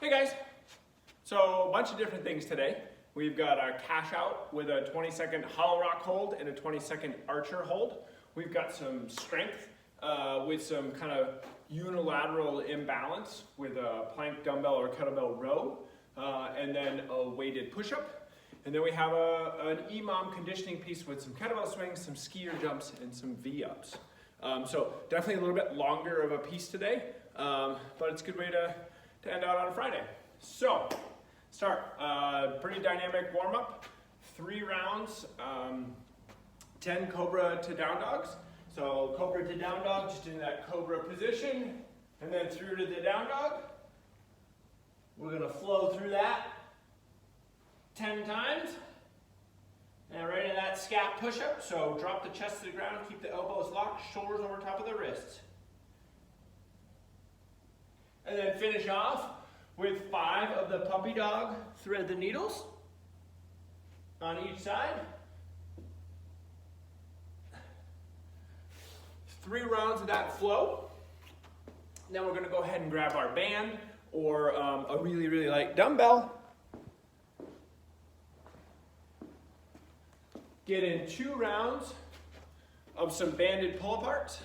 Hey guys, so a bunch of different things today. We've got our cash out with a 20-second hollow rock hold and a 20-second archer hold. We've got some strength with some kind of unilateral imbalance with a plank, dumbbell, or kettlebell row, and then a weighted push-up. And then we have an EMOM conditioning piece with some kettlebell swings, some skier jumps, and some V-ups. So definitely a little bit longer of a piece today, but it's a good way to end out on a Friday. So, start. Pretty dynamic warm-up. 3 rounds, 10 cobra to down dogs. So cobra to down dog, just in that cobra position, and then through to the down dog. We're gonna flow through that 10 times. And right in that scap push-up, so drop the chest to the ground, keep the elbows locked, shoulders over top of the wrists. And then finish off with 5 of the puppy dog thread the needles on each side. 3 rounds of that flow. Then we're going to go ahead and grab our band or a really, really light dumbbell. Get in 2 rounds of some banded pull-aparts.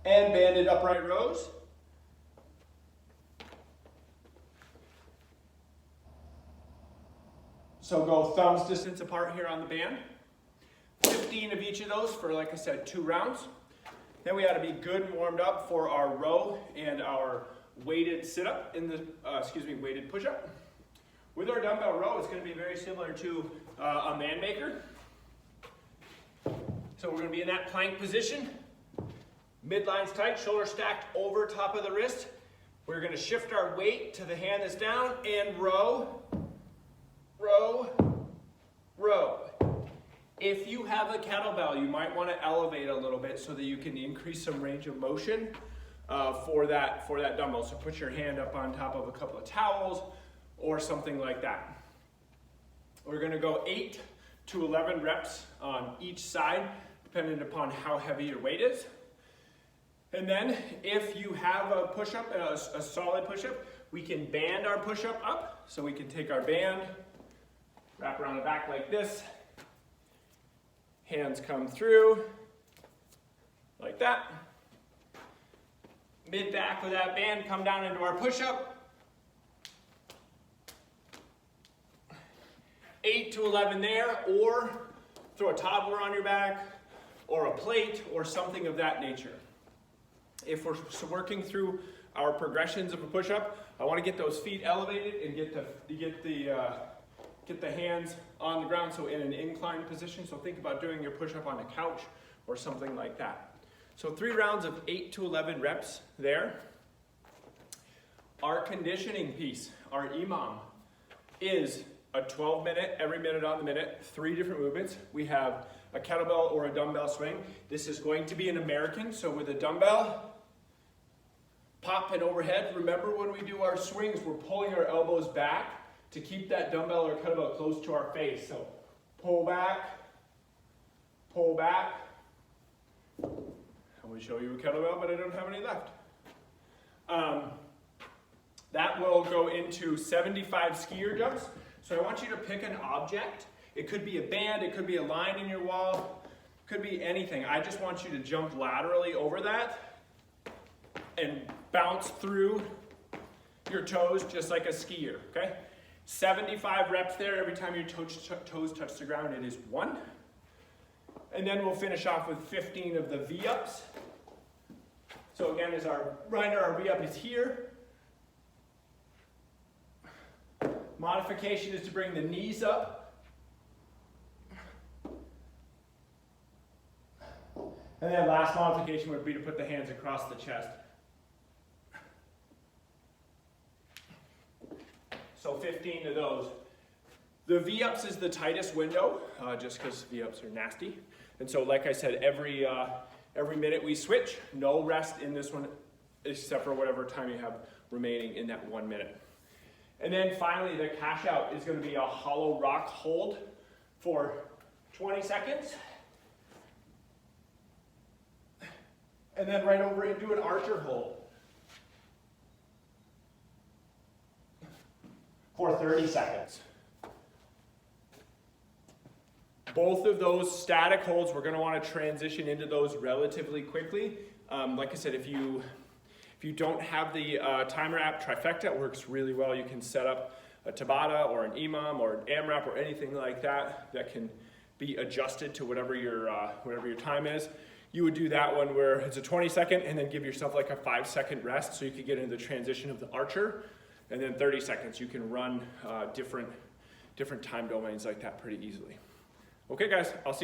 And banded upright rows. So go thumbs distance apart here on the band. 15 of each of those for, like I said, 2 rounds. Then we ought to be good and warmed up for our row and our weighted sit-up in the, weighted push-up. With our dumbbell row, it's going to be very similar to a man maker. So we're going to be in that plank position. Midline's tight, shoulder stacked over top of the wrist. We're going to shift our weight to the hand that's down and row, row, row. If you have a kettlebell, you might want to elevate a little bit so that you can increase some range of motion for that dumbbell. So put your hand up on top of a couple of towels or something like that. We're going to go 8 to 11 reps on each side, depending upon how heavy your weight is. And then if you have a push-up, a solid push-up, we can band our push-up up. So we can take our band, wrap around the back like this. Hands come through, like that. Mid-back with that band, come down into our push-up. 8 to 11 there, or throw a toddler on your back, or a plate, or something of that nature. If we're working through our progressions of a push-up, I want to get those feet elevated and get the hands on the ground, so in an inclined position. So think about doing your push-up on a couch or something like that. So 3 rounds of 8 to 11 reps there. Our conditioning piece, our EMOM, is a 12-minute, every minute on the minute, 3 different movements. We have a kettlebell or a dumbbell swing. This is going to be an American, so with a dumbbell, pop and overhead. Remember, when we do our swings, we're pulling our elbows back to keep that dumbbell or kettlebell close to our face. So pull back, pull back. I would show you a kettlebell, but I don't have any left. That will go into 75 skier jumps. So I want you to pick an object. It could be a band, it could be a line in your wall, it could be anything. I just want you to jump laterally over that and bounce through your toes just like a skier, okay? 75 reps there. Every time your toes touch the ground, it is 1. And then we'll finish off with 15 of the V-ups. So again, as our reminder, our V-up is here. Modification is to bring the knees up. And then last modification would be to put the hands across the chest. So 15 of those. The V-ups is the tightest window, just because V-ups are nasty. And so, like I said, every minute we switch. No rest in this one, except for whatever time you have remaining in that 1 minute. And then finally, the cash out is going to be a hollow rock hold for 20 seconds. and then right over into an archer hold for 30 seconds. Both of those static holds, we're going to want to transition into those relatively quickly. Like I said, if you don't have the timer app, Trifecta, it works really well. You can set up a Tabata or an EMOM or an AMRAP or anything like that that can be adjusted to whatever your time is. You would do that one where it's a 20-second and then give yourself like a 5-second rest so you could get into the transition of the archer. And then 30 seconds, you can run different time domains like that pretty easily. Okay guys, I'll see you soon.